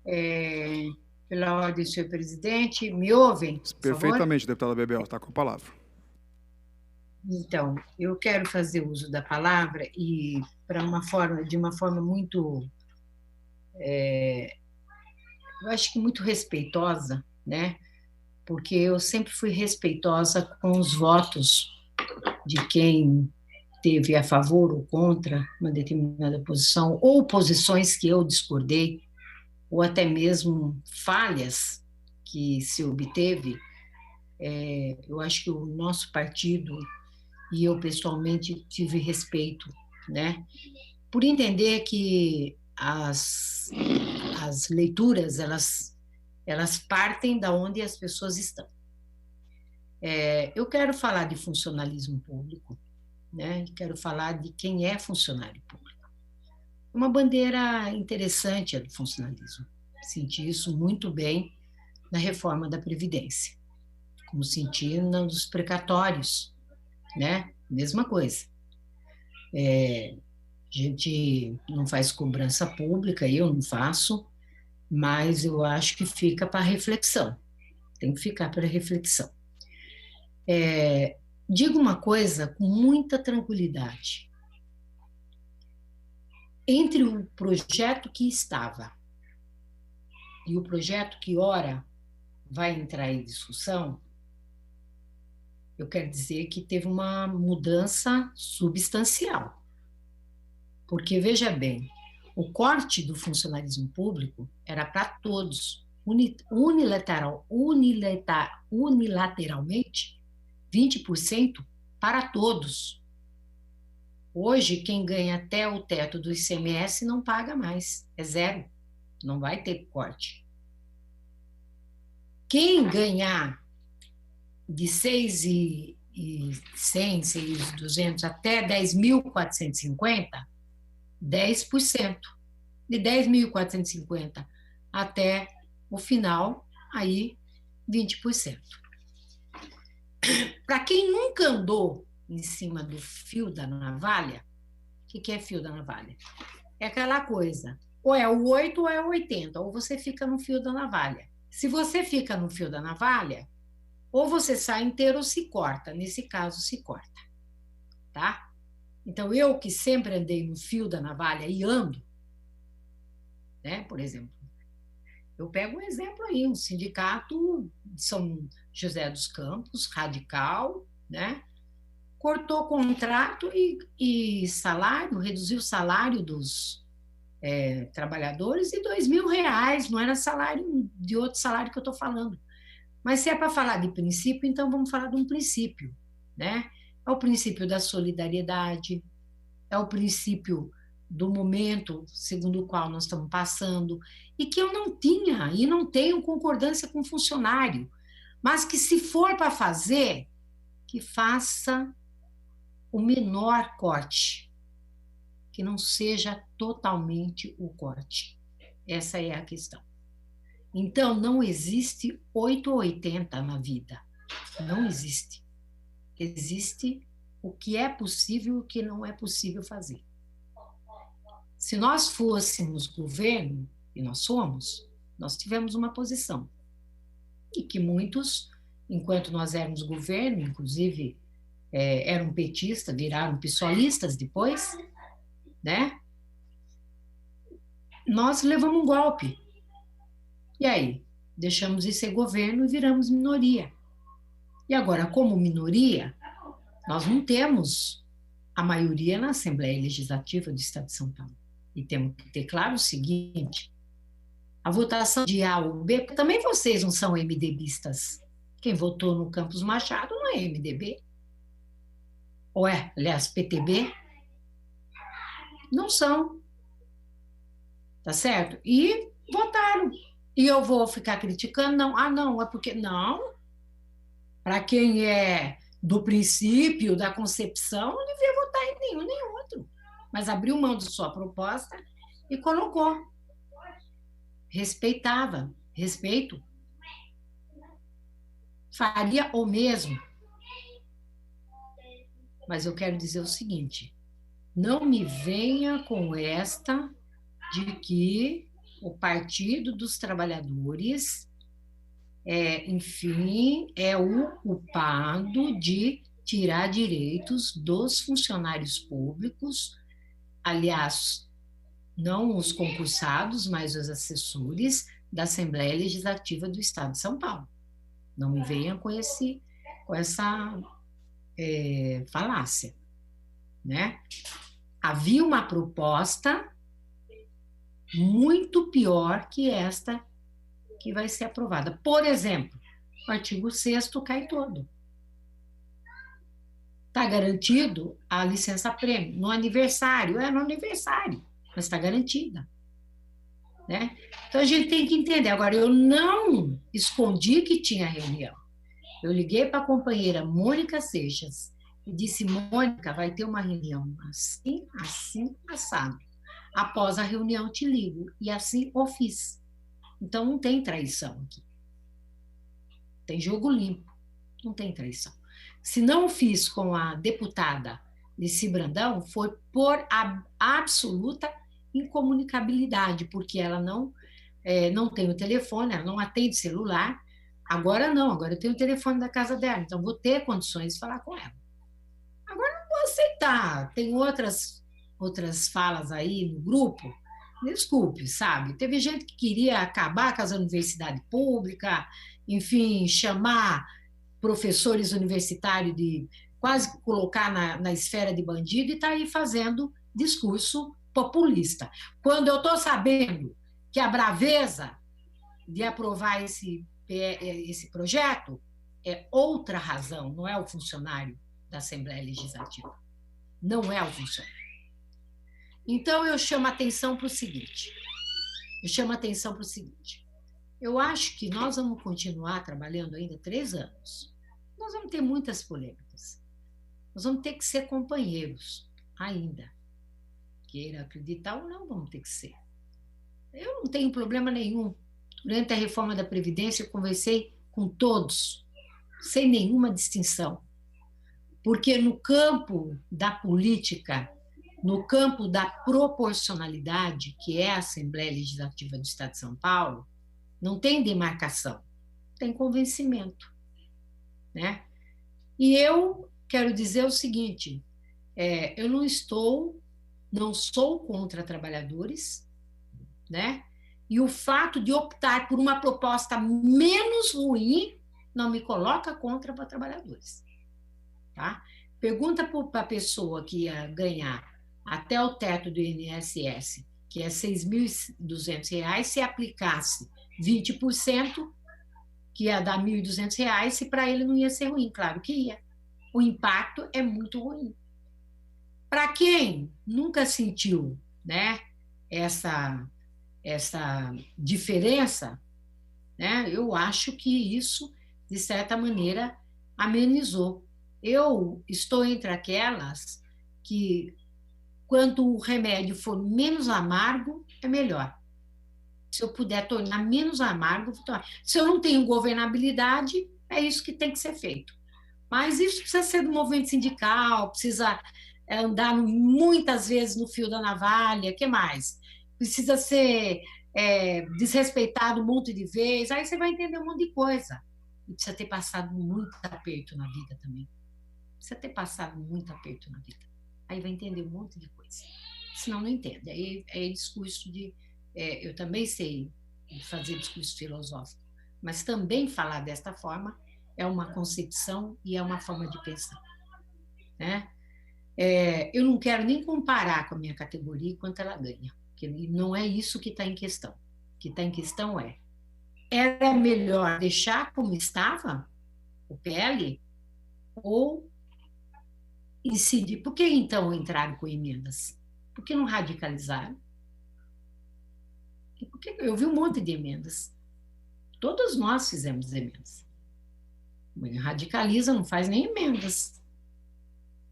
É, pela ordem, senhor presidente. Me ouvem, por Perfeitamente, favor? deputada Bebel, está com a palavra. Então, eu quero fazer uso da palavra e de uma forma muito, eu acho que muito respeitosa, né? Porque eu sempre fui respeitosa com os votos de quem teve a favor ou contra uma determinada posição, ou posições que eu discordei, ou até mesmo falhas que se obteve. Eu acho que o nosso partido e eu pessoalmente tive respeito, né? Por entender que as leituras elas partem da onde as pessoas estão. Eu quero falar de funcionalismo público, né? Quero falar de quem é funcionário público. Uma bandeira interessante é do funcionalismo. Senti isso muito bem na reforma da Previdência, como senti nos precatórios, né? Mesma coisa. A gente não faz cobrança pública, eu não faço, mas eu acho que fica para reflexão. Tem que ficar para reflexão. Digo uma coisa com muita tranquilidade. Entre o projeto que estava e o projeto que, ora, vai entrar em discussão, eu quero dizer que teve uma mudança substancial. Porque, veja bem, o corte do funcionalismo público era para todos, unilateralmente, 20% para todos. Hoje, quem ganha até o teto do ICMS não paga mais, é zero, não vai ter corte. Quem ganhar de 6.100, 6.200 até 10.450, 10%. De 10.450 até o final, aí 20%. Para quem nunca andou em cima do fio da navalha, o que é fio da navalha? É aquela coisa, ou é o 8 ou é o 80, ou você fica no fio da navalha. Se você fica no fio da navalha, ou você sai inteiro ou se corta. Nesse caso, se corta, tá? Então, eu que sempre andei no fio da navalha e ando, né? Por exemplo, eu pego um exemplo aí, um sindicato de São José dos Campos, radical, né? Cortou contrato e salário, reduziu o salário dos trabalhadores de R$ 2.000, não era salário de outro salário que eu estou falando. Mas se é para falar de princípio, então vamos falar de um princípio, né? É o princípio da solidariedade, é o princípio do momento segundo o qual nós estamos passando, e que eu não tinha e não tenho concordância com o funcionário, mas que se for para fazer, que faça o menor corte, que não seja totalmente o corte. Essa é a questão. Então, não existe 8 ou 80 na vida. Não existe. Existe o que é possível e o que não é possível fazer. Se nós fôssemos governo, e nós somos, nós tivemos uma posição. E que muitos, enquanto nós éramos governo, inclusive eram petistas, viraram pessoalistas depois, né? Nós levamos um golpe. E aí? Deixamos de ser governo e viramos minoria. E agora, como minoria, nós não temos a maioria na Assembleia Legislativa do Estado de São Paulo. E temos que ter claro o seguinte: a votação de A ou B, também vocês não são MDBistas. Quem votou no Campos Machado não é MDB. Ou é, aliás, PTB. Não são. Tá certo? E votaram. E eu vou ficar criticando? Não. Ah, não, é porque... Não. Para quem é do princípio, da concepção, não devia votar em nenhum nem outro. Mas abriu mão de sua proposta e colocou. Respeitava. Respeito. Faria o mesmo. Mas eu quero dizer o seguinte: não me venha com esta de que o Partido dos Trabalhadores, enfim, é o culpado de tirar direitos dos funcionários públicos, aliás, não os concursados, mas os assessores da Assembleia Legislativa do Estado de São Paulo. Não me venham com essa falácia, né? Havia uma proposta muito pior que esta que vai ser aprovada. Por exemplo, o artigo 6º cai todo. Está garantido a licença-prêmio no aniversário, no aniversário, mas está garantida. Né? Então, a gente tem que entender. Agora, eu não escondi que tinha reunião. Eu liguei para a companheira Mônica Seixas e disse, Mônica, vai ter uma reunião assim, assim, assado. Após a reunião, te ligo. E assim o fiz. Então, não tem traição aqui. Tem jogo limpo. Não tem traição. Se não fiz com a deputada Lissi Brandão, foi por absoluta incomunicabilidade, porque ela não tem o telefone, ela não atende celular. Agora não, agora eu tenho o telefone da casa dela, então vou ter condições de falar com ela. Agora não vou aceitar. Tem outras falas aí no grupo, desculpe, sabe? Teve gente que queria acabar com as universidades públicas, enfim, chamar professores universitários de quase colocar na esfera de bandido e está aí fazendo discurso populista. Quando eu estou sabendo que a braveza de aprovar esse projeto é outra razão, não é o funcionário da Assembleia Legislativa. Não é o funcionário. Então, eu chamo a atenção para o seguinte. Eu acho que nós vamos continuar trabalhando ainda 3 anos. Nós vamos ter muitas polêmicas. Nós vamos ter que ser companheiros ainda. Queira acreditar ou não, vamos ter que ser. Eu não tenho problema nenhum. Durante a reforma da Previdência, eu conversei com todos, sem nenhuma distinção. Porque no campo da política, no campo da proporcionalidade, que é a Assembleia Legislativa do Estado de São Paulo, não tem demarcação, tem convencimento. Né? E eu quero dizer o seguinte, eu não sou contra trabalhadores, né? E o fato de optar por uma proposta menos ruim não me coloca contra para trabalhadores. Tá? Pergunta para a pessoa que ia ganhar até o teto do INSS, que é R$ 6.200, se aplicasse 20%, que ia dar R$ 1.200, se para ele não ia ser ruim. Claro que ia. O impacto é muito ruim. Para quem nunca sentiu, né, essa diferença, né, eu acho que isso, de certa maneira, amenizou. Eu estou entre aquelas que, quanto o remédio for menos amargo, é melhor. Se eu puder tornar menos amargo, vou tomar. Se eu não tenho governabilidade, é isso que tem que ser feito. Mas isso precisa ser do movimento sindical, precisa andar muitas vezes no fio da navalha, o que mais? Precisa ser desrespeitado um monte de vezes, aí você vai entender um monte de coisa. E precisa ter passado muito aperto na vida também. Precisa ter passado muito aperto na vida. Aí vai entender um monte de coisa. Senão não entende. Aí é discurso de... eu também sei fazer discurso filosófico, mas também falar desta forma é uma concepção e é uma forma de pensar. Né? Eu não quero nem comparar com a minha categoria quanto ela ganha, porque não é isso que está em questão. O que está em questão era melhor deixar como estava o PL ou incidir? Por que então entraram com emendas? Por que não radicalizaram? Porque eu vi um monte de emendas. Todos nós fizemos emendas. Radicaliza, não faz nem emendas.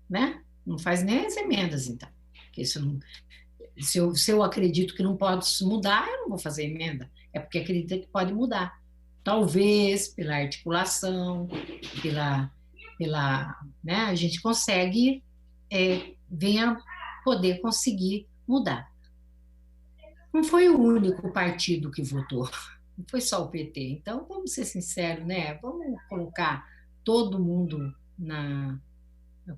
Né? Não faz nem as emendas, então. Porque se eu acredito que não pode mudar, eu não vou fazer emenda. É porque acredito que pode mudar. Talvez pela articulação, né, a gente venha poder conseguir mudar. não foi o único partido que votou, não foi só o PT. Então, vamos ser sinceros, né? Vamos colocar todo mundo na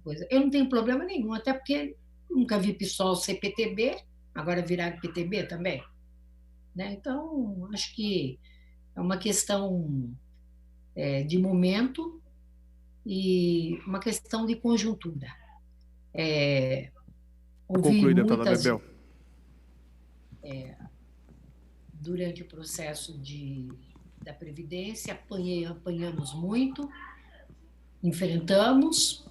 coisa. Eu não tenho problema nenhum, até porque nunca vi PSOL ser PTB, agora virar PTB também, né? Então, acho que é uma questão de momento e uma questão de conjuntura. Ouvi Concluir, deputada muitas Bebel. durante o processo da Previdência, apanhamos muito, enfrentamos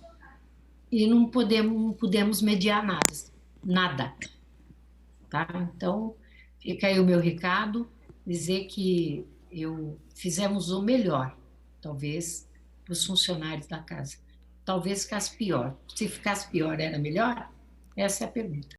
e não pudemos mediar nada, nada, tá? Então, fica aí o meu recado, dizer que fizemos o melhor, talvez, para os funcionários da casa. Talvez ficasse pior. Se ficasse pior, era melhor? Essa é a pergunta.